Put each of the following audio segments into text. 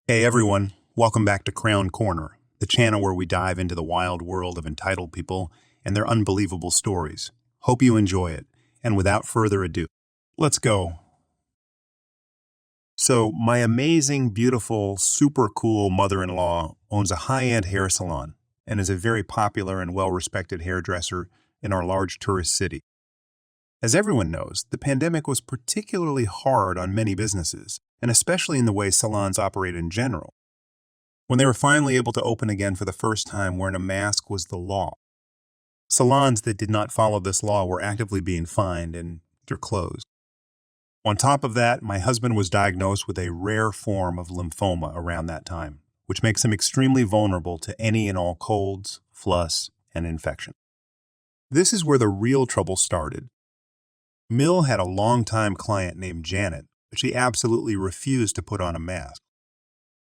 Hey everyone, welcome back to K-Korner, the channel where we dive into the wild world of entitled people and their unbelievable stories. Hope you enjoy it, and without further ado, let's go. So, my amazing, beautiful, super cool mother-in-law owns a high-end hair salon and is a very popular and well-respected hairdresser in our large tourist city. As everyone knows, the pandemic was particularly hard on many businesses, and especially in the way salons operate in general. When they were finally able to open again for the first time, wearing a mask was the law. Salons that did not follow this law were actively being fined and they're closed. On top of that, my husband was diagnosed with a rare form of lymphoma around that time, which makes him extremely vulnerable to any and all colds, flus, and infection. This is where the real trouble started. Mill had a long-time client named Janet, but she absolutely refused to put on a mask.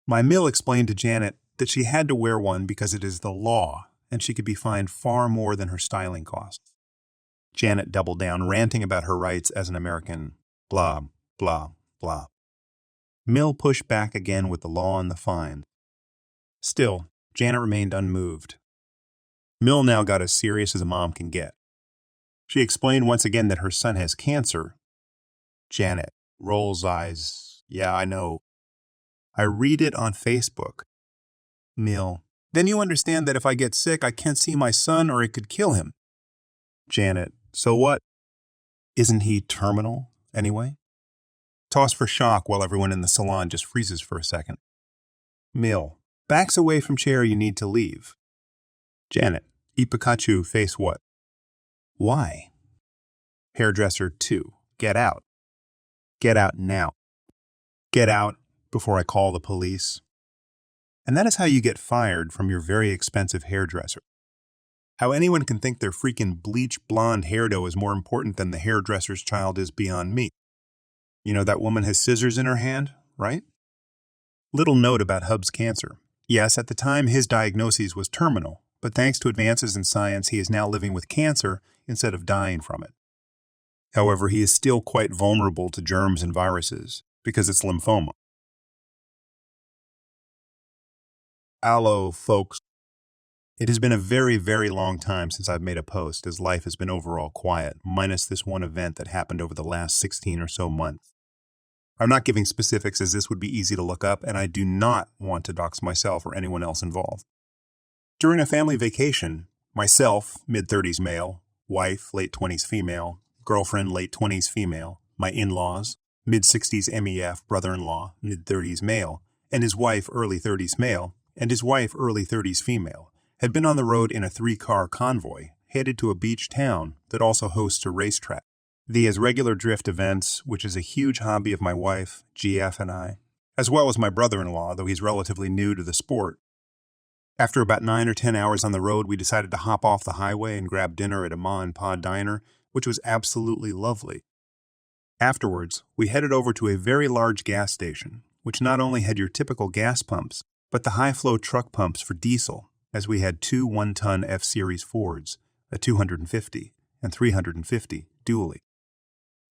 My Mill explained to Janet that she had to wear one because it is the law, and she could be fined far more than her styling costs. Janet doubled down, ranting about her rights as an American, blah, blah, blah. Mill pushed back again with the law and the fine. Still, Janet remained unmoved. Mill now got as serious as a mom can get. She explained once again that her son has cancer. Janet rolls eyes. Yeah, I know. I read it on Facebook. Mill. Then you understand that if I get sick, I can't see my son or it could kill him. Janet. So what? Isn't he terminal, anyway? Toss for shock while everyone in the salon just freezes for a second. Mill. Backs away from chair you need to leave. Janet. Pikachu face what? Why? Hairdresser 2. Get out. Get out now. Get out before I call the police. And that is how you get fired from your very expensive hairdresser. How anyone can think their freaking bleach blonde hairdo is more important than the hairdresser's child is beyond me. You know that woman has scissors in her hand, right? Little note about Hub's cancer. Yes, at the time his diagnosis was terminal, but thanks to advances in science he is now living with cancer instead of dying from it. However, he is still quite vulnerable to germs and viruses because it's lymphoma. Hello, folks. It has been a very, very long time since I've made a post, as life has been overall quiet, minus this one event that happened over the last 16 or so months. I'm not giving specifics as this would be easy to look up, and I do not want to dox myself or anyone else involved. During a family vacation, myself, mid-30s male, wife, late 20s female, girlfriend, late 20s female, my in-laws, mid-60s MEF, brother-in-law, mid-30s male, and his wife, early 30s male, and his wife, early 30s female, had been on the road in a 3-car convoy, headed to a beach town that also hosts a racetrack. The as regular drift events, which is a huge hobby of my wife, GF, and I, as well as my brother-in-law, though he's relatively new to the sport. After about 9 or 10 hours on the road, we decided to hop off the highway and grab dinner at a Ma and Pa diner, which was absolutely lovely. Afterwards, we headed over to a very large gas station, which not only had your typical gas pumps, but the high-flow truck pumps for diesel, as we had 2 one-ton F-Series Fords, a 250 and 350 dually.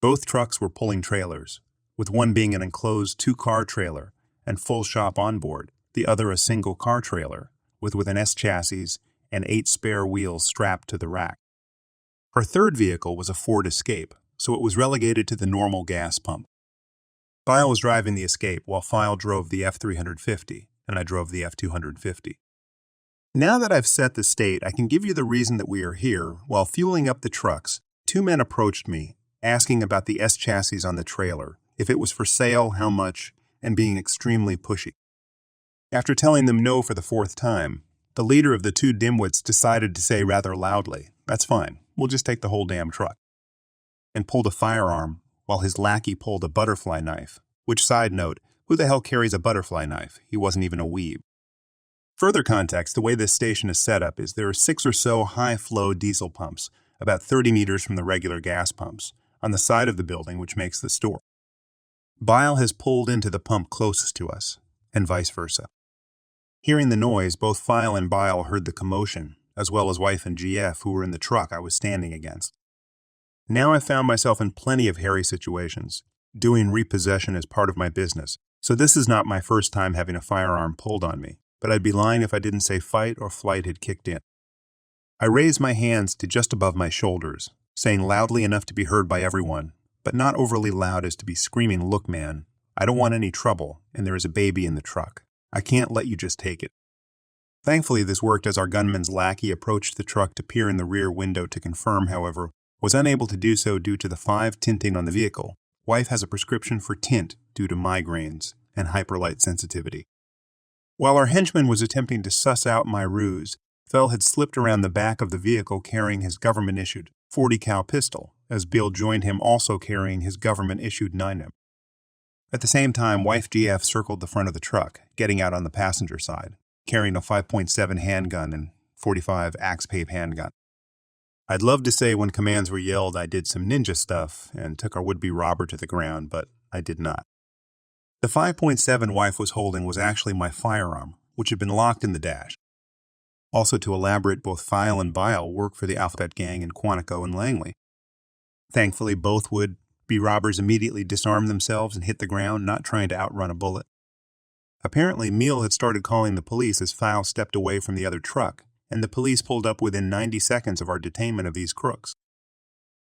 Both trucks were pulling trailers, with one being an enclosed 2-car trailer and full shop on board, the other a single-car trailer, with an S chassis and 8 spare wheels strapped to the rack. Her third vehicle was a Ford Escape, so it was relegated to the normal gas pump. File was driving the Escape while File drove the F350, and I drove the F250. Now that I've set the state, I can give you the reason that we are here. While fueling up the trucks, 2 men approached me, asking about the S chassis on the trailer, if it was for sale, how much, and being extremely pushy. After telling them no for the 4th time, the leader of the 2 dimwits decided to say rather loudly, "That's fine, we'll just take the whole damn truck," and pulled a firearm while his lackey pulled a butterfly knife, which, side note, who the hell carries a butterfly knife? He wasn't even a weeb. Further context, the way this station is set up is there are 6 or so high-flow diesel pumps, about 30 meters from the regular gas pumps, on the side of the building which makes the store. Bile has pulled into the pump closest to us, and vice versa. Hearing the noise, both File and Bile heard the commotion, as well as wife and GF who were in the truck I was standing against. Now I found myself in plenty of hairy situations, doing repossession as part of my business, So this is not my first time having a firearm pulled on me, but I'd be lying if I didn't say fight or flight had kicked in. I raised my hands to just above my shoulders, saying loudly enough to be heard by everyone, but not overly loud as to be screaming, "Look, man, I don't want any trouble, and there is a baby in the truck. I can't let you just take it." Thankfully, this worked as our gunman's lackey approached the truck to peer in the rear window to confirm, however, was unable to do so due to the 5 tinting on the vehicle. Wife has a prescription for tint due to migraines and hyperlight sensitivity. While our henchman was attempting to suss out my ruse, Fell had slipped around the back of the vehicle carrying his government-issued 40 cal pistol, as Bill joined him also carrying his government-issued 9mm. At the same time, wife GF circled the front of the truck, getting out on the passenger side, carrying a 5.7 handgun and 45 axe-pape handgun. I'd love to say when commands were yelled I did some ninja stuff and took our would-be robber to the ground, but I did not. The 5.7 wife was holding was actually my firearm, which had been locked in the dash. Also to elaborate, both File and Bile work for the Alphabet Gang in Quantico and Langley. Thankfully, both would-be robbers immediately disarmed themselves and hit the ground, not trying to outrun a bullet. Apparently, Meal had started calling the police as File stepped away from the other truck, and the police pulled up within 90 seconds of our detainment of these crooks.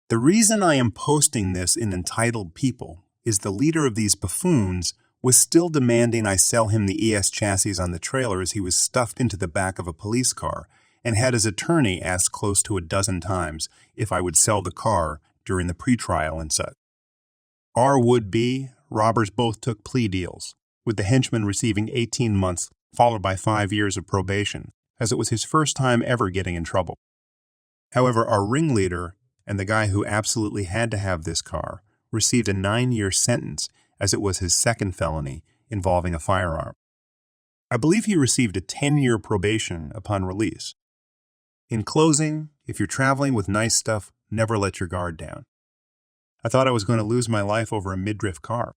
The reason I am posting this in Entitled People is the leader of these buffoons was still demanding I sell him the ES chassis on the trailer as he was stuffed into the back of a police car, and had his attorney ask close to a dozen times if I would sell the car during the pretrial and such. Our would-be robbers both took plea deals, with the henchman receiving 18 months followed by 5 years of probation, as it was his first time ever getting in trouble. However, our ringleader and the guy who absolutely had to have this car received a 9-year sentence, as it was his second felony involving a firearm. I believe he received a 10-year probation upon release. In closing, if you're traveling with nice stuff, never let your guard down. I thought I was going to lose my life over a mid-drift car.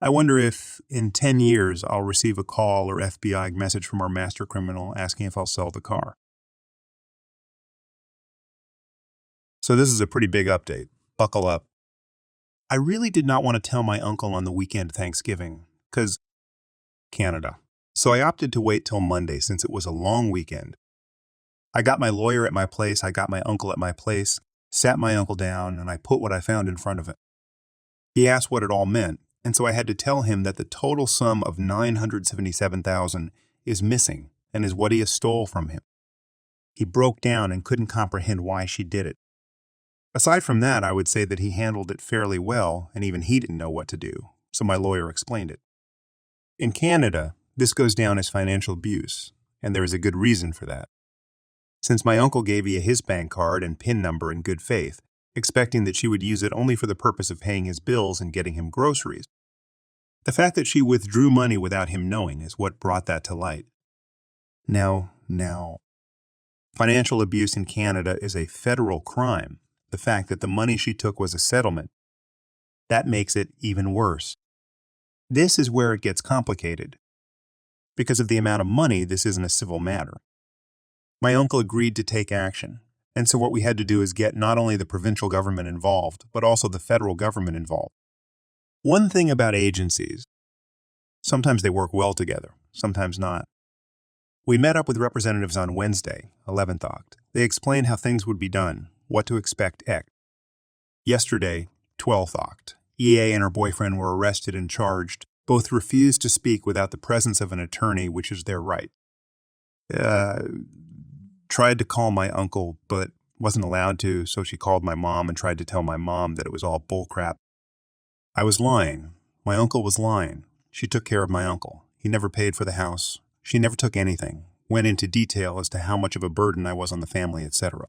I wonder if, in 10 years, I'll receive a call or FBI message from our master criminal asking if I'll sell the car. So this is a pretty big update. Buckle up. I really did not want to tell my uncle on the weekend Thanksgiving, because Canada. So I opted to wait till Monday since it was a long weekend. I got my lawyer at my place, I got my uncle at my place, sat my uncle down, and I put what I found in front of him. He asked what it all meant, and so I had to tell him that the total sum of $977,000 is missing and is what he stole from him. He broke down and couldn't comprehend why she did it. Aside from that, I would say that he handled it fairly well, and even he didn't know what to do, so my lawyer explained it. In Canada, this goes down as financial abuse, and there is a good reason for that. Since my uncle gave Ia his bank card and PIN number in good faith, expecting that she would use it only for the purpose of paying his bills and getting him groceries. The fact that she withdrew money without him knowing is what brought that to light. Now, financial abuse in Canada is a federal crime. The fact that the money she took was a settlement, that makes it even worse. This is where it gets complicated. Because of the amount of money, this isn't a civil matter. My uncle agreed to take action, and so what we had to do is get not only the provincial government involved, but also the federal government involved. One thing about agencies, sometimes they work well together, sometimes not. We met up with representatives on Wednesday, 11th Oct. They explained how things would be done, what to expect. Yesterday, 12th Oct. EA and her boyfriend were arrested and charged. Both refused to speak without the presence of an attorney, which is their right. Tried to call my uncle, but wasn't allowed to, so she called my mom and tried to tell my mom that it was all bullcrap. I was lying. My uncle was lying. She took care of my uncle. He never paid for the house. She never took anything. Went into detail as to how much of a burden I was on the family, etc.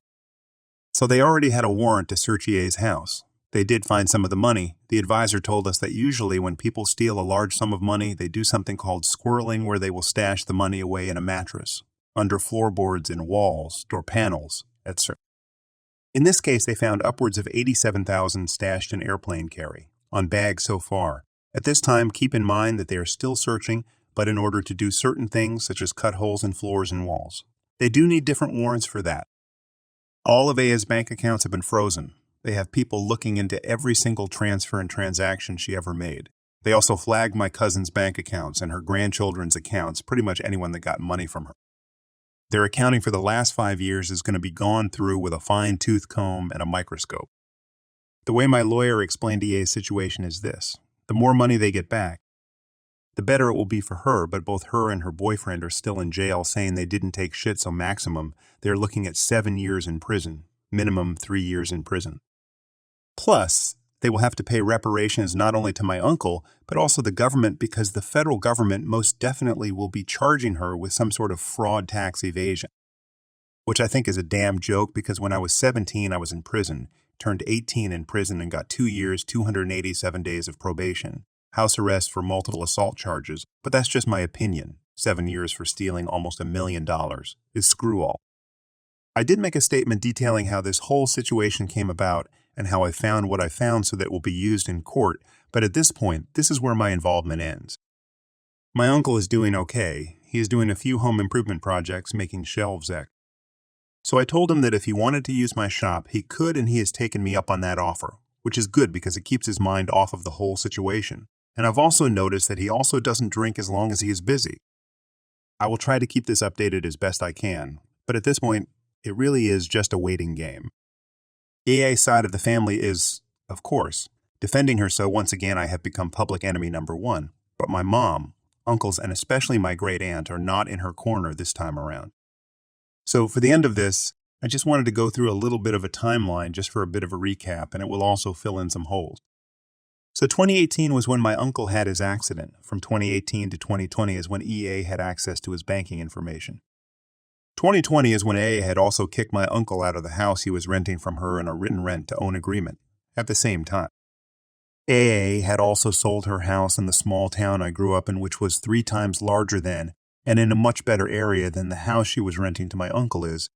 So they already had a warrant to search EA's house. They did find some of the money. The advisor told us that usually when people steal a large sum of money, they do something called squirreling, where they will stash the money away in a mattress, under floorboards, in walls, door panels, etc. In this case, they found upwards of $87,000 stashed in airplane carry, on bags so far. At this time, keep in mind that they are still searching, but in order to do certain things, such as cut holes in floors and walls. They do need different warrants for that. All of Aya's bank accounts have been frozen. They have people looking into every single transfer and transaction she ever made. They also flagged my cousin's bank accounts and her grandchildren's accounts, pretty much anyone that got money from her. Their accounting for the last 5 years is going to be gone through with a fine-tooth comb and a microscope. The way my lawyer explained EA's situation is this. The more money they get back, the better it will be for her, but both her and her boyfriend are still in jail saying they didn't take shit, so maximum, they're looking at 7 years in prison, minimum 3 years in prison. Plus, they will have to pay reparations not only to my uncle, but also the government because the federal government most definitely will be charging her with some sort of fraud tax evasion. Which I think is a damn joke because when I was 17, I was in prison, turned 18 in prison and got 2 years, 287 days of probation, house arrest for multiple assault charges, but that's just my opinion. 7 years for stealing almost $1 million is screw all. I did make a statement detailing how this whole situation came about and how I found what I found so that it will be used in court, but at this point, this is where my involvement ends. My uncle is doing okay. He is doing a few home improvement projects, making shelves act. So I told him that if he wanted to use my shop, he could, and he has taken me up on that offer, which is good because it keeps his mind off of the whole situation. And I've also noticed that he also doesn't drink as long as he is busy. I will try to keep this updated as best I can, but at this point, it really is just a waiting game. EA's side of the family is, of course, defending her, so once again I have become public enemy number one. But my mom, uncles, and especially my great aunt are not in her corner this time around. So for the end of this, I just wanted to go through a little bit of a timeline just for a bit of a recap, and it will also fill in some holes. So 2018 was when my uncle had his accident. From 2018 to 2020 is when EA had access to his banking information. 2020 is when EA had also kicked my uncle out of the house he was renting from her in a written rent-to-own agreement at the same time. EA had also sold her house in the small town I grew up in, which was 3 times larger than and in a much better area than the house she was renting to my uncle is.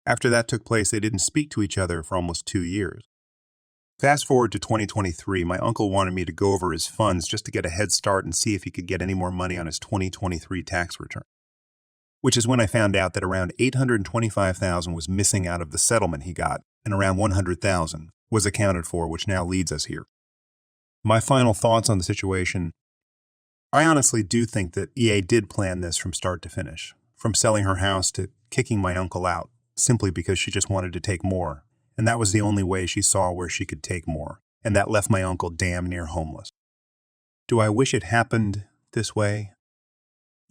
After that took place, they didn't speak to each other for almost 2 years. Fast forward to 2023, my uncle wanted me to go over his funds just to get a head start and see if he could get any more money on his 2023 tax return. Which is when I found out that around $825,000 was missing out of the settlement he got, and around $100,000 was accounted for, which now leads us here. My final thoughts on the situation: I honestly do think that EA did plan this from start to finish, from selling her house to kicking my uncle out, simply because she just wanted to take more, and that was the only way she saw where she could take more, and that left my uncle damn near homeless. Do I wish it happened this way?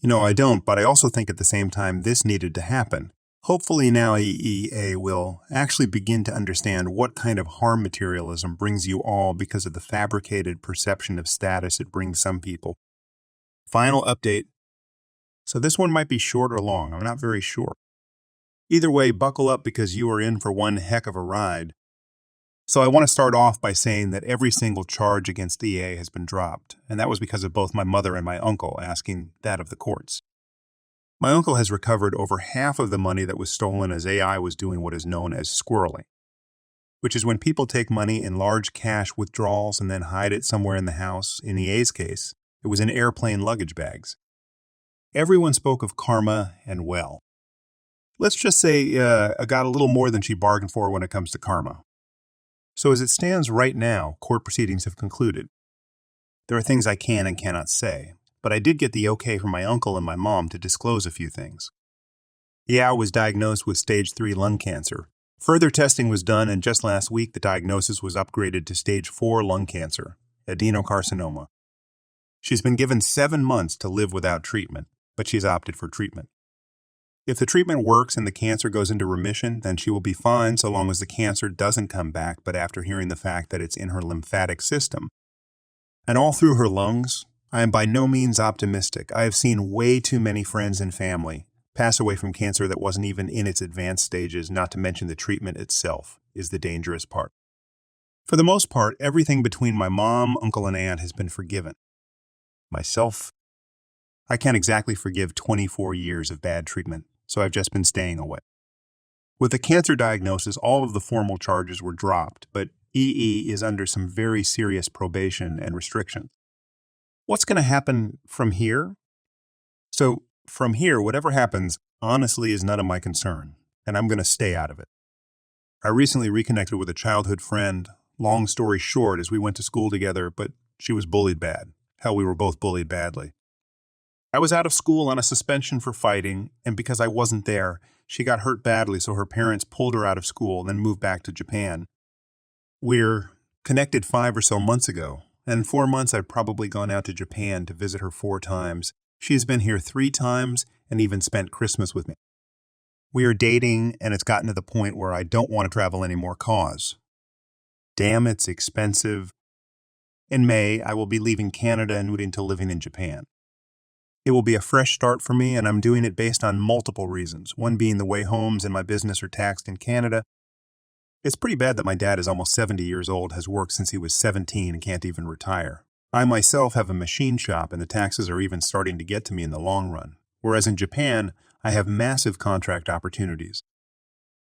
I don't, but I also think at the same time this needed to happen. Hopefully now EA will actually begin to understand what kind of harm materialism brings you all because of the fabricated perception of status it brings some people. Final update. So this one might be short or long, I'm not very sure. Either way, buckle up because you are in for one heck of a ride. So I want to start off by saying that every single charge against EA has been dropped, and that was because of both my mother and my uncle asking that of the courts. My uncle has recovered over half of the money that was stolen as AI was doing what is known as squirreling, which is when people take money in large cash withdrawals and then hide it somewhere in the house. In EA's case, it was in airplane luggage bags. Everyone spoke of karma and well. Let's just say I got a little more than she bargained for when it comes to karma. So as it stands right now, court proceedings have concluded. There are things I can and cannot say, but I did get the okay from my uncle and my mom to disclose a few things. Yeah, I was diagnosed with stage 3 lung cancer. Further testing was done, and just last week the diagnosis was upgraded to stage 4 lung cancer, adenocarcinoma. She's been given 7 months to live without treatment, but she's opted for treatment. If the treatment works and the cancer goes into remission, then she will be fine so long as the cancer doesn't come back, but after hearing the fact that it's in her lymphatic system and all through her lungs, I am by no means optimistic. I have seen way too many friends and family pass away from cancer that wasn't even in its advanced stages, not to mention the treatment itself is the dangerous part. For the most part, everything between my mom, uncle, and aunt has been forgiven. Myself, I can't exactly forgive 24 years of bad treatment, so I've just been staying away. With the cancer diagnosis, all of the formal charges were dropped, but EE is under some very serious probation and restrictions. What's going to happen from here? So, from here, whatever happens, honestly, is none of my concern, and I'm going to stay out of it. I recently reconnected with a childhood friend. Long story short, as we went to school together, but She was bullied bad. Hell, we were both bullied badly. I was out of school on a suspension for fighting, and because I wasn't there, she got hurt badly, so her parents pulled her out of school, then moved back to Japan. We're connected 5 or so months ago, and in 4 months I've probably gone out to Japan to visit her 4 times. She has been here 3 times and even spent Christmas with me. We are dating, and it's gotten to the point where I don't want to travel anymore cause. Damn, it's expensive. In May, I will be leaving Canada and moving to living in Japan. It will be a fresh start for me, and I'm doing it based on multiple reasons, one being the way homes and my business are taxed in Canada. It's pretty bad that my dad is almost 70 years old, has worked since he was 17 and can't even retire. I myself have a machine shop, and the taxes are even starting to get to me in the long run. Whereas in Japan, I have massive contract opportunities.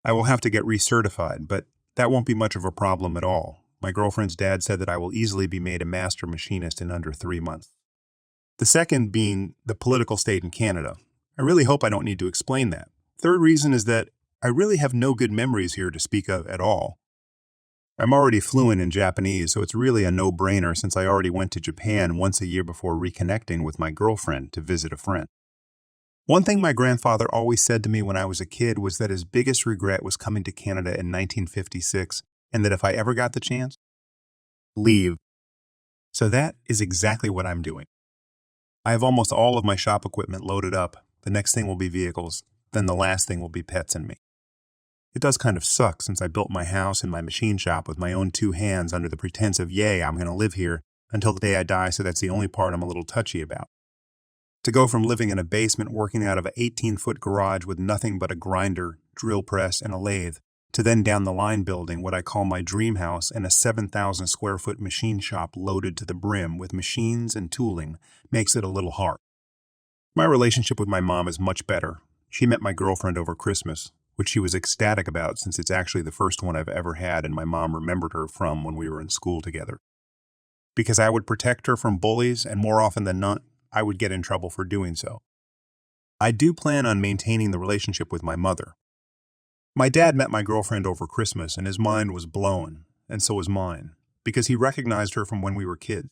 I will have to get recertified, but that won't be much of a problem at all. My girlfriend's dad said that I will easily be made a master machinist in under 3 months. The second being the political state in Canada. I really hope I don't need to explain that. Third reason is that I really have no good memories here to speak of at all. I'm already fluent in Japanese, so it's really a no-brainer since I already went to Japan once a year before reconnecting with my girlfriend to visit a friend. One thing my grandfather always said to me when I was a kid was that his biggest regret was coming to Canada in 1956, and that if I ever got the chance, leave. So that is exactly what I'm doing. I have almost all of my shop equipment loaded up. The next thing will be vehicles. Then the last thing will be pets and me. It does kind of suck since I built my house and my machine shop with my own 2 hands under the pretense of, yay, I'm going to live here until the day I die, so that's the only part I'm a little touchy about. To go from living in a basement working out of an 18-foot garage with nothing but a grinder, drill press, and a lathe, to then down the line building what I call my dream house and a 7,000 square foot machine shop loaded to the brim with machines and tooling makes it a little hard. My relationship with my mom is much better. She met my girlfriend over Christmas, which she was ecstatic about since it's actually the first one I've ever had and my mom remembered her from when we were in school together. Because I would protect her from bullies, and more often than not, I would get in trouble for doing so. I do plan on maintaining the relationship with my mother. My dad met my girlfriend over Christmas, and his mind was blown, and so was mine, because he recognized her from when we were kids.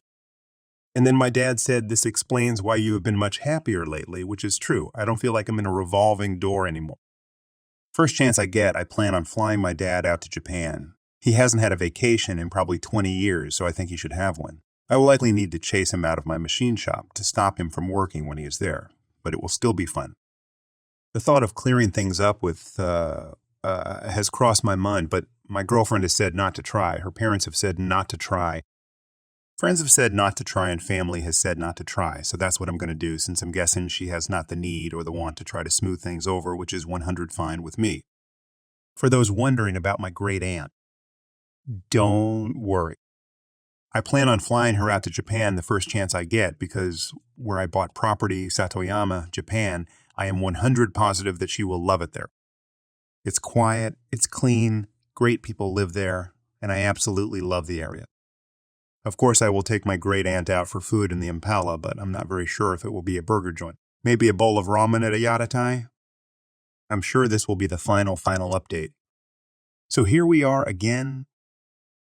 And then my dad said, "This explains why you have been much happier lately," which is true. I don't feel like I'm in a revolving door anymore. First chance I get, I plan on flying my dad out to Japan. He hasn't had a vacation in probably 20 years, so I think he should have one. I will likely need to chase him out of my machine shop to stop him from working when he is there, but it will still be fun. The thought of clearing things up with has crossed my mind, but my girlfriend has said not to try. Her parents have said not to try. Friends have said not to try, and family has said not to try, so that's what I'm going to do, since I'm guessing she has not the need or the want to try to smooth things over, which is 100 fine with me. For those wondering about my great aunt, don't worry. I plan on flying her out to Japan the first chance I get because where I bought property, Satoyama, Japan, I am 100 positive that she will love it there. It's quiet, it's clean, great people live there, and I absolutely love the area. Of course, I will take my great aunt out for food in the Impala, but I'm not very sure if it will be a burger joint. Maybe a bowl of ramen at a Yatatai? I'm sure this will be the final update. So here we are again.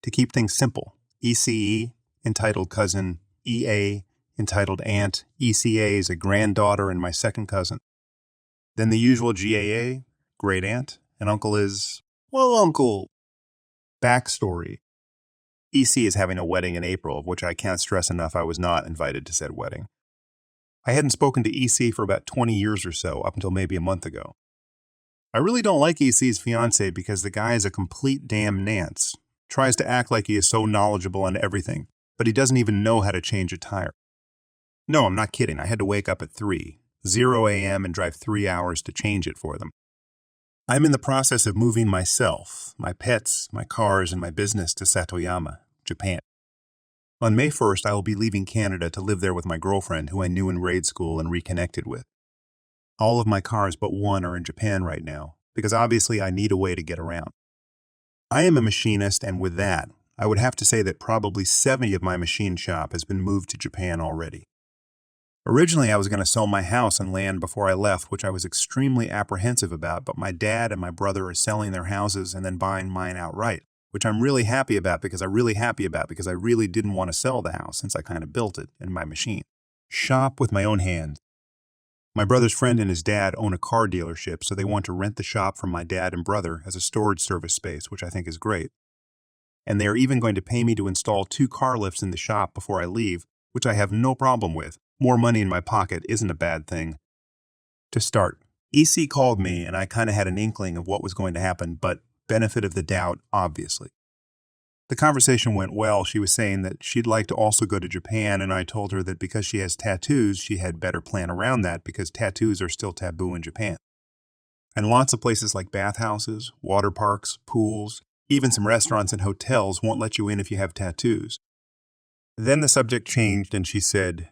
To keep things simple, ECE, entitled cousin, EA, entitled aunt, ECA is a granddaughter and my second cousin. Then the usual GAA, great aunt, and uncle is, well, uncle. Backstory. EC is having a wedding in April, of which I can't stress enough I was not invited to said wedding. I hadn't spoken to EC for about 20 years or so, up until maybe a month ago. I really don't like EC's fiance because the guy is a complete damn nance. Tries to act like he is so knowledgeable on everything, but he doesn't even know how to change a tire. No, I'm not kidding. I had to wake up at 0 a.m. and drive 3 hours to change it for them. I'm in the process of moving myself, my pets, my cars, and my business to Satoyama, Japan. On May 1st, I will be leaving Canada to live there with my girlfriend, who I knew in grade school and reconnected with. All of my cars but one are in Japan right now, because obviously I need a way to get around. I am a machinist, and with that, I would have to say that probably 70 of my machine shop has been moved to Japan already. Originally, I was going to sell my house and land before I left, which I was extremely apprehensive about, but my dad and my brother are selling their houses and then buying mine outright. which I'm really happy about because I really didn't want to sell the house since I kind of built it in my machine. Shop with my own hands. My brother's friend and his dad own a car dealership, so they want to rent the shop from my dad and brother as a storage service space, which I think is great. And they are even going to pay me to install 2 car lifts in the shop before I leave, which I have no problem with. More money in my pocket isn't a bad thing. To start, EC called me and I kind of had an inkling of what was going to happen, but benefit of the doubt, obviously. The conversation went well. She was saying that she'd like to also go to Japan, and I told her that because she has tattoos, she had better plan around that because tattoos are still taboo in Japan. And lots of places like bathhouses, water parks, pools, even some restaurants and hotels won't let you in if you have tattoos. Then the subject changed and she said,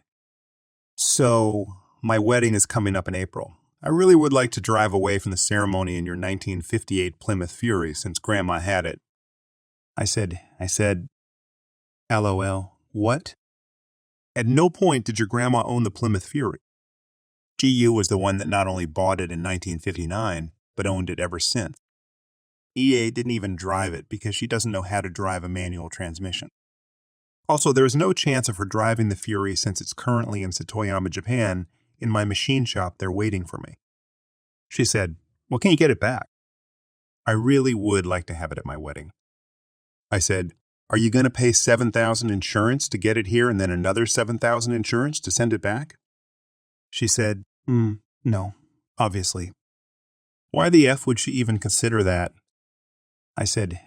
"So, my wedding is coming up in April. I really would like to drive away from the ceremony in your 1958 Plymouth Fury since Grandma had it." I said, LOL, what? At no point did your grandma own the Plymouth Fury. GU was the one that not only bought it in 1959, but owned it ever since. EA didn't even drive it because she doesn't know how to drive a manual transmission. Also, there is no chance of her driving the Fury since it's currently in Satoyama, Japan. In my machine shop, they're waiting for me. She said, "Well, can you get it back?" I really would like to have it at my wedding. I said, "Are you going to pay $7,000 insurance to get it here and then another $7,000 insurance to send it back?" She said, "No, obviously." Why the F would she even consider that? I said,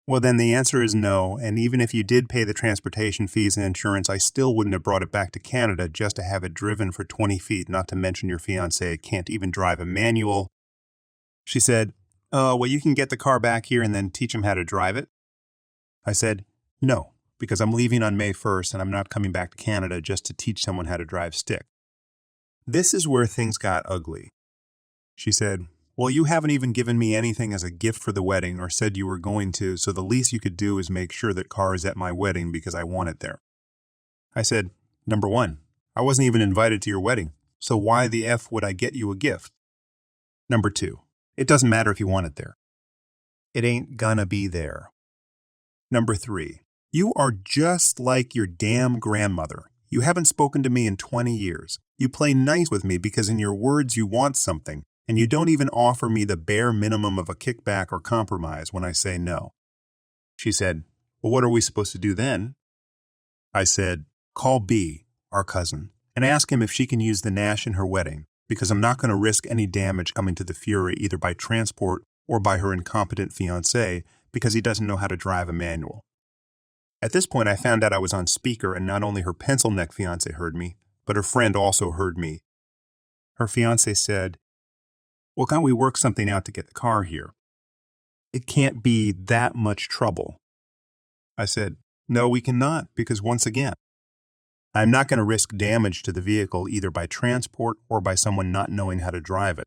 "Well, then the answer is no, and even if you did pay the transportation fees and insurance, I still wouldn't have brought it back to Canada just to have it driven for 20 feet, not to mention your fiancé can't even drive a manual." She said, "Well, you can get the car back here and then teach him how to drive it." I said, "No, because I'm leaving on May 1st and I'm not coming back to Canada just to teach someone how to drive stick." This is where things got ugly. She said, "Well, you haven't even given me anything as a gift for the wedding or said you were going to, so the least you could do is make sure that car is at my wedding because I want it there." I said, "Number one, I wasn't even invited to your wedding, so why the F would I get you a gift? Number two, it doesn't matter if you want it there. It ain't gonna be there. Number three, you are just like your damn grandmother. You haven't spoken to me in 20 years. You play nice with me because in your words you want something, and you don't even offer me the bare minimum of a kickback or compromise when I say no." She said, "Well, what are we supposed to do then?" I said, "Call B, our cousin, and ask him if she can use the Nash in her wedding, because I'm not going to risk any damage coming to the Fury either by transport or by her incompetent fiancé because he doesn't know how to drive a manual." At this point, I found out I was on speaker, and not only her pencil-neck fiancé heard me, but her friend also heard me. Her fiancé said, "Well, can't we work something out to get the car here? It can't be that much trouble." I said, "No, we cannot, because once again, I'm not going to risk damage to the vehicle either by transport or by someone not knowing how to drive it.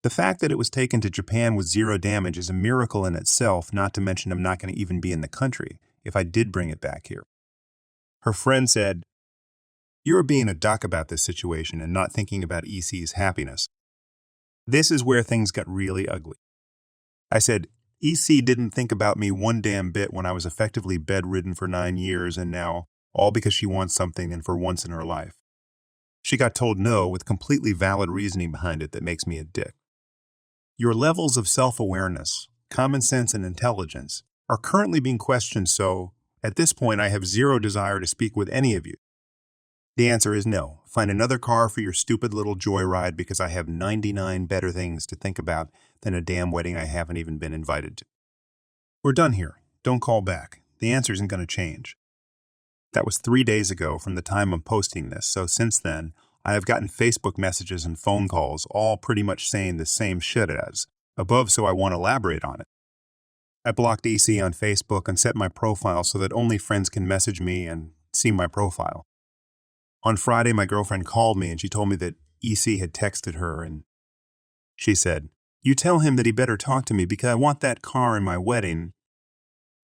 The fact that it was taken to Japan with zero damage is a miracle in itself, not to mention I'm not going to even be in the country if I did bring it back here." Her friend said, "You're being a duck about this situation and not thinking about EC's happiness." This is where things got really ugly. I said, "EC didn't think about me one damn bit when I was effectively bedridden for 9 years, and now, all because she wants something and for once in her life. She got told no with completely valid reasoning behind it that makes me a dick. Your levels of self-awareness, common sense, and intelligence are currently being questioned, so at this point I have zero desire to speak with any of you. The answer is no. Find another car for your stupid little joyride because I have 99 better things to think about than a damn wedding I haven't even been invited to. We're done here. Don't call back. The answer isn't going to change." That was 3 days ago from the time I'm posting this, so since then, I have gotten Facebook messages and phone calls, all pretty much saying the same shit as above, so I won't elaborate on it. I blocked EC on Facebook and set my profile so that only friends can message me and see my profile. On Friday, my girlfriend called me and she told me that EC had texted her, and she said, "You tell him that he better talk to me because I want that car in my wedding."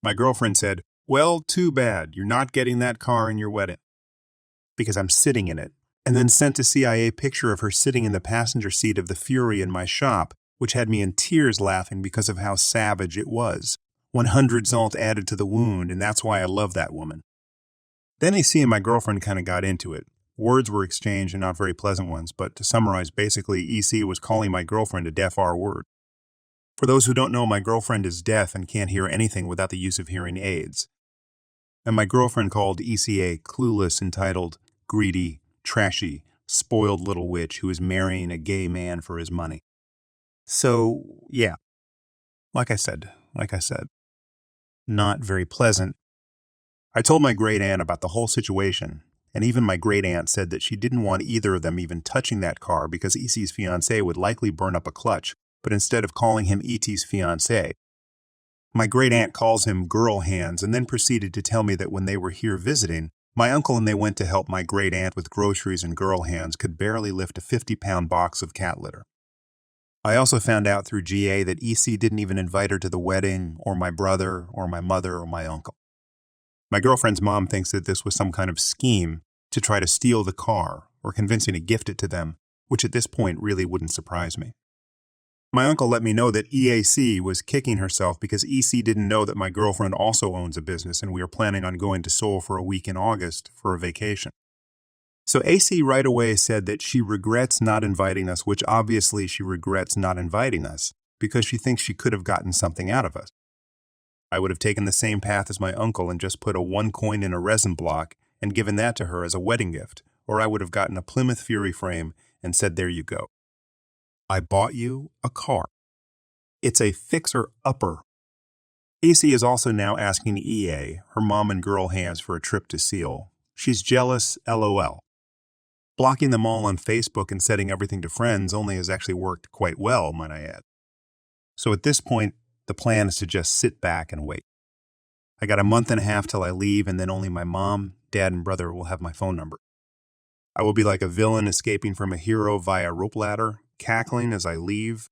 My girlfriend said, "Well, too bad. You're not getting that car in your wedding." Because I'm sitting in it, and then sent a CIA picture of her sitting in the passenger seat of the Fury in my shop, which had me in tears laughing because of how savage it was. 100 salt added to the wound, and that's why I love that woman. Then AC and my girlfriend kind of got into it. Words were exchanged and not very pleasant ones, but to summarize, basically, EC was calling my girlfriend a deaf R-word. For those who don't know, my girlfriend is deaf and can't hear anything without the use of hearing aids. And my girlfriend called ECA clueless, entitled, greedy, trashy, spoiled little witch who is marrying a gay man for his money. So, yeah, like I said, not very pleasant. I told my great aunt about the whole situation, and even my great aunt said that she didn't want either of them even touching that car because EC's fiancée would likely burn up a clutch, but instead of calling him ET's fiancé, my great aunt calls him girl hands and then proceeded to tell me that when they were here visiting, my uncle and they went to help my great aunt with groceries and girl hands could barely lift a 50-pound box of cat litter. I also found out through GA that EC didn't even invite her to the wedding, or my brother, or my mother, or my uncle. My girlfriend's mom thinks that this was some kind of scheme to try to steal the car or convince me to gift it to them, which at this point really wouldn't surprise me. My uncle let me know that EAC was kicking herself because EC didn't know that my girlfriend also owns a business and we are planning on going to Seoul for a week in August for a vacation. So AC right away said that she regrets not inviting us, which obviously she regrets not inviting us because she thinks she could have gotten something out of us. I would have taken the same path as my uncle and just put a 1 coin in a resin block and given that to her as a wedding gift, or I would have gotten a Plymouth Fury frame and said, there you go. I bought you a car. It's a fixer-upper. AC is also now asking EA, her mom and girl hands, for a trip to Seoul. She's jealous, LOL. Blocking them all on Facebook and setting everything to friends only has actually worked quite well, might I add. So at this point, the plan is to just sit back and wait. I got a month and a half till I leave, and then only my mom, dad, and brother will have my phone number. I will be like a villain escaping from a hero via rope ladder, cackling as I leave.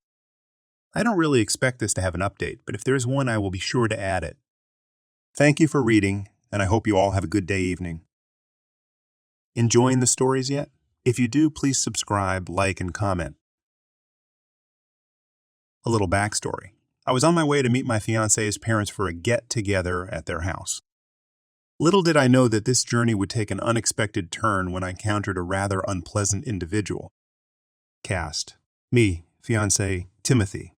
I don't really expect this to have an update, but if there's one, I will be sure to add it. Thank you for reading, and I hope you all have a good day evening. Enjoying the stories yet? If you do, please subscribe, like, and comment. A little backstory. I was on my way to meet my fiancé's parents for a get-together at their house. Little did I know that this journey would take an unexpected turn when I encountered a rather unpleasant individual. Cast: me, fiancé, Timothy.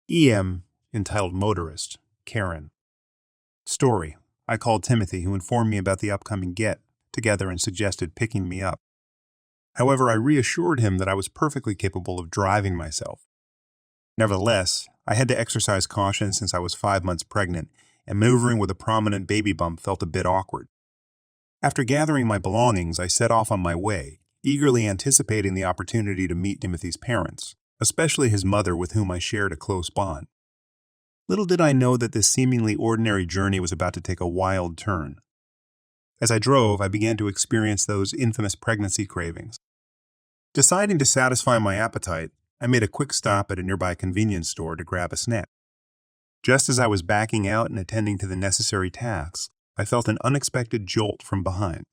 EM, entitled Motorist, Karen. Story: I called Timothy, who informed me about the upcoming get-together and suggested picking me up. However, I reassured him that I was perfectly capable of driving myself. Nevertheless, I had to exercise caution since I was 5 months pregnant, and maneuvering with a prominent baby bump felt a bit awkward. After gathering my belongings, I set off on my way, eagerly anticipating the opportunity to meet Timothy's parents, especially his mother with whom I shared a close bond. Little did I know that this seemingly ordinary journey was about to take a wild turn. As I drove, I began to experience those infamous pregnancy cravings. Deciding to satisfy my appetite, I made a quick stop at a nearby convenience store to grab a snack. Just as I was backing out and attending to the necessary tasks, I felt an unexpected jolt from behind.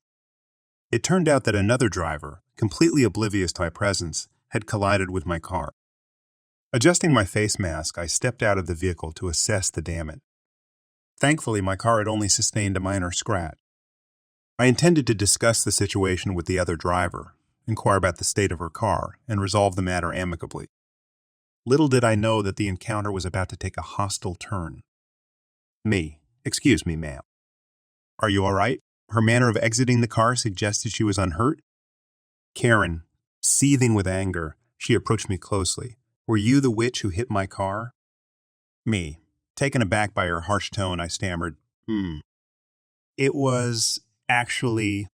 It turned out that another driver, completely oblivious to my presence, had collided with my car. Adjusting my face mask, I stepped out of the vehicle to assess the damage. Thankfully, my car had only sustained a minor scratch. I intended to discuss the situation with the other driver, inquire about the state of her car, and resolve the matter amicably. Little did I know that the encounter was about to take a hostile turn. Me: excuse me, ma'am. Are you all right? Her manner of exiting the car suggested she was unhurt. Karen: seething with anger, she approached me closely. Were you the witch who hit my car? Me: taken aback by her harsh tone, I stammered, It was actually...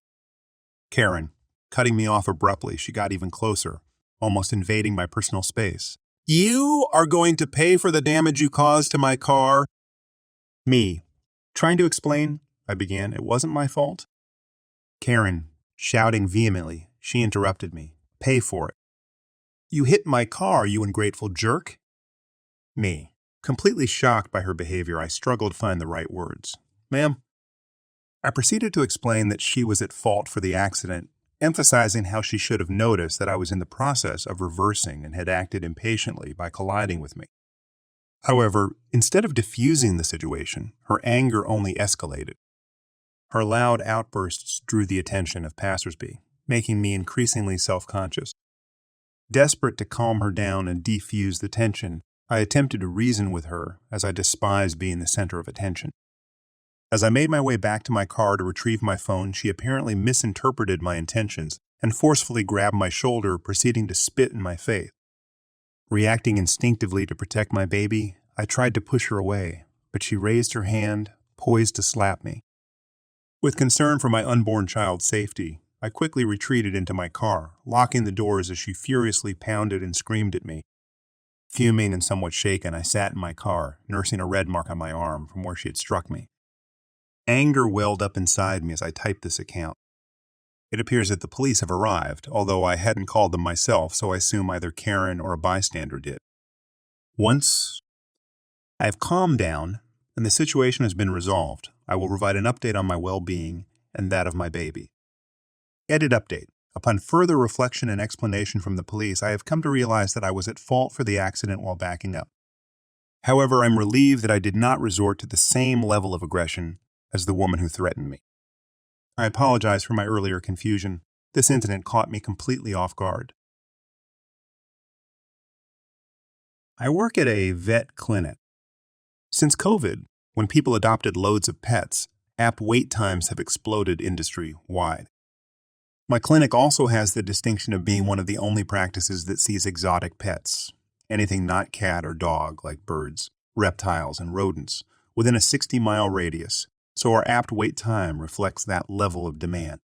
Karen: cutting me off abruptly, she got even closer, almost invading my personal space. You are going to pay for the damage you caused to my car? Me: trying to explain, I began. It wasn't my fault. Karen, shouting vehemently, she interrupted me. Pay for it. You hit my car, you ungrateful jerk. Me: completely shocked by her behavior, I struggled to find the right words. Ma'am? I proceeded to explain that she was at fault for the accident emphasizing how she should have noticed that I was in the process of reversing and had acted impatiently by colliding with me. However, instead of diffusing the situation, her anger only escalated. Her loud outbursts drew the attention of passersby, making me increasingly self-conscious. Desperate to calm her down and defuse the tension, I attempted to reason with her, as I despise being the center of attention. As I made my way back to my car to retrieve my phone, she apparently misinterpreted my intentions and forcefully grabbed my shoulder, proceeding to spit in my face. Reacting instinctively to protect my baby, I tried to push her away, but she raised her hand, poised to slap me. With concern for my unborn child's safety, I quickly retreated into my car, locking the doors as she furiously pounded and screamed at me. Fuming and somewhat shaken, I sat in my car, nursing a red mark on my arm from where she had struck me. Anger welled up inside me as I typed this account. It appears that the police have arrived, although I hadn't called them myself, so I assume either Karen or a bystander did. Once I have calmed down and the situation has been resolved, I will provide an update on my well-being and that of my baby. Edit update. Upon further reflection and explanation from the police, I have come to realize that I was at fault for the accident while backing up. However, I'm relieved that I did not resort to the same level of aggression as the woman who threatened me. I apologize for my earlier confusion. This incident caught me completely off guard. I work at a vet clinic. Since COVID, when people adopted loads of pets, apt wait times have exploded industry-wide. My clinic also has the distinction of being one of the only practices that sees exotic pets, anything not cat or dog like birds, reptiles, and rodents, within a 60-mile radius, so our apt wait time reflects that level of demand.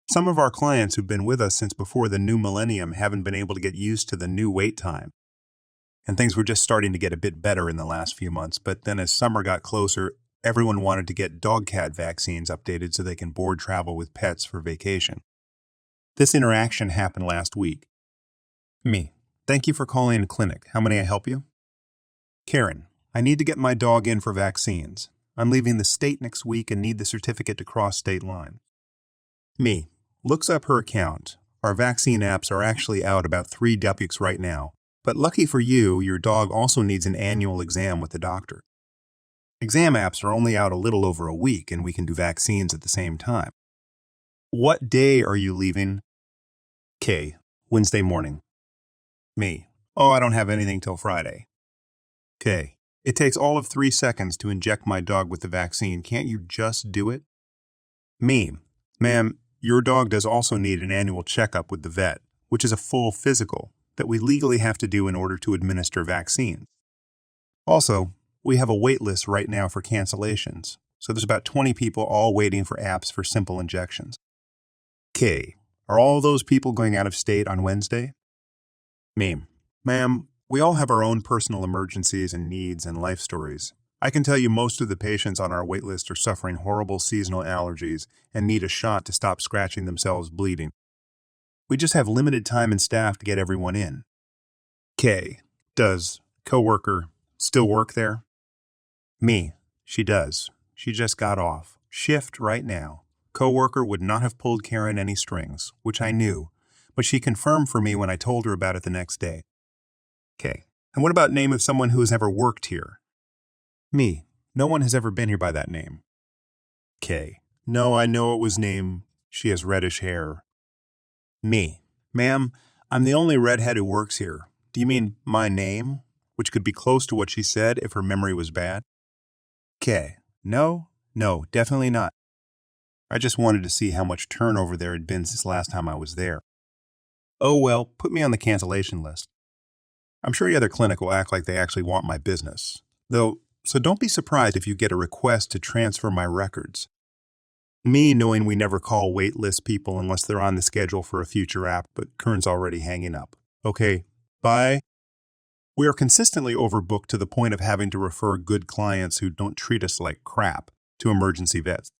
Some of our clients who've been with us since before the new millennium haven't been able to get used to the new wait time, and things were just starting to get a bit better in the last few months, but then as summer got closer, everyone wanted to get dog-cat vaccines updated so they can board travel with pets for vacation. This interaction happened last week. Me. Thank you for calling in clinic. How may I help you? Karen. I need to get my dog in for vaccines. I'm leaving the state next week and need the certificate to cross state line. Me. Looks up her account. Our vaccine apps are actually out about 3 weeks right now, but lucky for you, your dog also needs an annual exam with the doctor. Exam apps are only out a little over a week and we can do vaccines at the same time. What day are you leaving? K. Wednesday morning. Me. Oh, I don't have anything till Friday. K. It takes all of 3 seconds to inject my dog with the vaccine. Can't you just do it? Me. Ma'am, your dog does also need an annual checkup with the vet, which is a full physical that we legally have to do in order to administer vaccines. Also, we have a wait list right now for cancellations, so there's about 20 people all waiting for apps for simple injections. K. Are all those people going out of state on Wednesday? Me. Ma'am, we all have our own personal emergencies and needs and life stories. I can tell you most of the patients on our wait list are suffering horrible seasonal allergies and need a shot to stop scratching themselves bleeding. We just have limited time and staff to get everyone in. K. Does coworker still work there? Me. She does. She just got off. Shift right now. Coworker would not have pulled Karen any strings, which I knew, but she confirmed for me when I told her about it the next day. K. And what about name of someone who has ever worked here? Me. No one has ever been here by that name. K. No, I know it was name. She has reddish hair. Me. Ma'am, I'm the only redhead who works here. Do you mean my name? Which could be close to what she said if her memory was bad? K. No, definitely not. I just wanted to see how much turnover there had been since last time I was there. Oh well, put me on the cancellation list. I'm sure the other clinic will act like they actually want my business. Though, so don't be surprised if you get a request to transfer my records. Me knowing we never call wait list people unless they're on the schedule for a future app, but Kern's already hanging up. Okay, bye. We are consistently overbooked to the point of having to refer good clients who don't treat us like crap to emergency vets.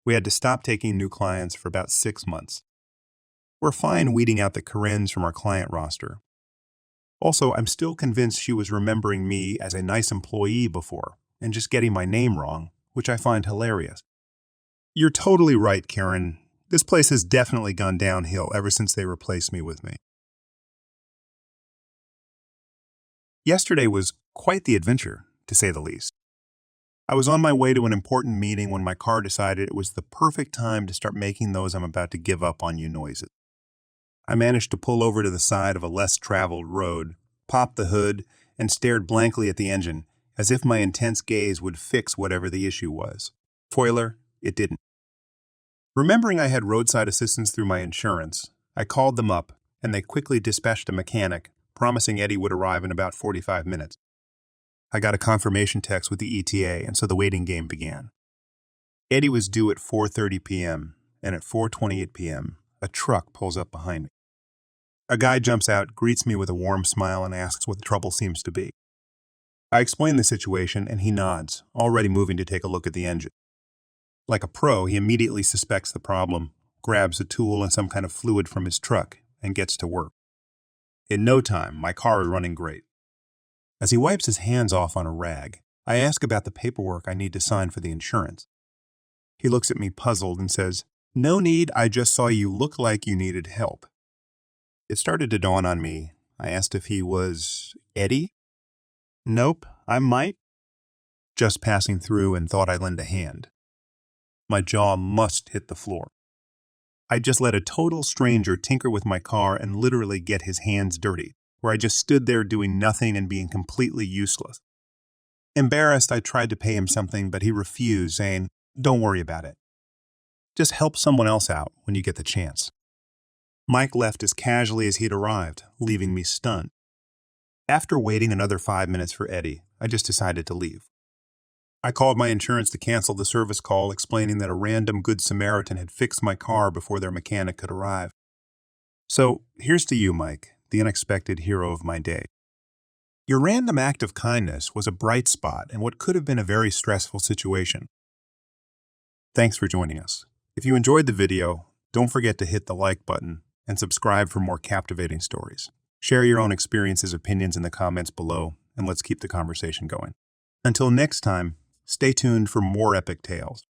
We had to stop taking new clients for about 6 months. We're fine weeding out the Karens from our client roster. Also, I'm still convinced she was remembering me as a nice employee before and just getting my name wrong, which I find hilarious. You're totally right, Karen. This place has definitely gone downhill ever since they replaced me with me. Yesterday was quite the adventure, to say the least. I was on my way to an important meeting when my car decided it was the perfect time to start making those I'm about to give up on you noises. I managed to pull over to the side of a less traveled road, popped the hood, and stared blankly at the engine, as if my intense gaze would fix whatever the issue was. Spoiler, it didn't. Remembering I had roadside assistance through my insurance, I called them up, and they quickly dispatched a mechanic, promising Eddie would arrive in about 45 minutes. I got a confirmation text with the ETA, and so the waiting game began. Eddie was due at 4:30 p.m., and at 4:28 p.m., a truck pulls up behind me. A guy jumps out, greets me with a warm smile, and asks what the trouble seems to be. I explain the situation, and he nods, already moving to take a look at the engine. Like a pro, he immediately suspects the problem, grabs a tool and some kind of fluid from his truck, and gets to work. In no time, my car is running great. As he wipes his hands off on a rag, I ask about the paperwork I need to sign for the insurance. He looks at me puzzled and says, "No need, I just saw you look like you needed help." It started to dawn on me. I asked if he was Eddie. "Nope, I'm Mike." Just passing through and thought I'd lend a hand. My jaw must hit the floor. I just let a total stranger tinker with my car and literally get his hands dirty, where I just stood there doing nothing and being completely useless. Embarrassed, I tried to pay him something, but he refused, saying, "Don't worry about it. Just help someone else out when you get the chance." Mike left as casually as he'd arrived, leaving me stunned. After waiting another 5 minutes for Eddie, I just decided to leave. I called my insurance to cancel the service call, explaining that a random Good Samaritan had fixed my car before their mechanic could arrive. So, here's to you, Mike, the unexpected hero of my day. Your random act of kindness was a bright spot in what could have been a very stressful situation. Thanks for joining us. If you enjoyed the video, don't forget to hit the like button and subscribe for more captivating stories. Share your own experiences, opinions in the comments below, and let's keep the conversation going. Until next time, stay tuned for more epic tales.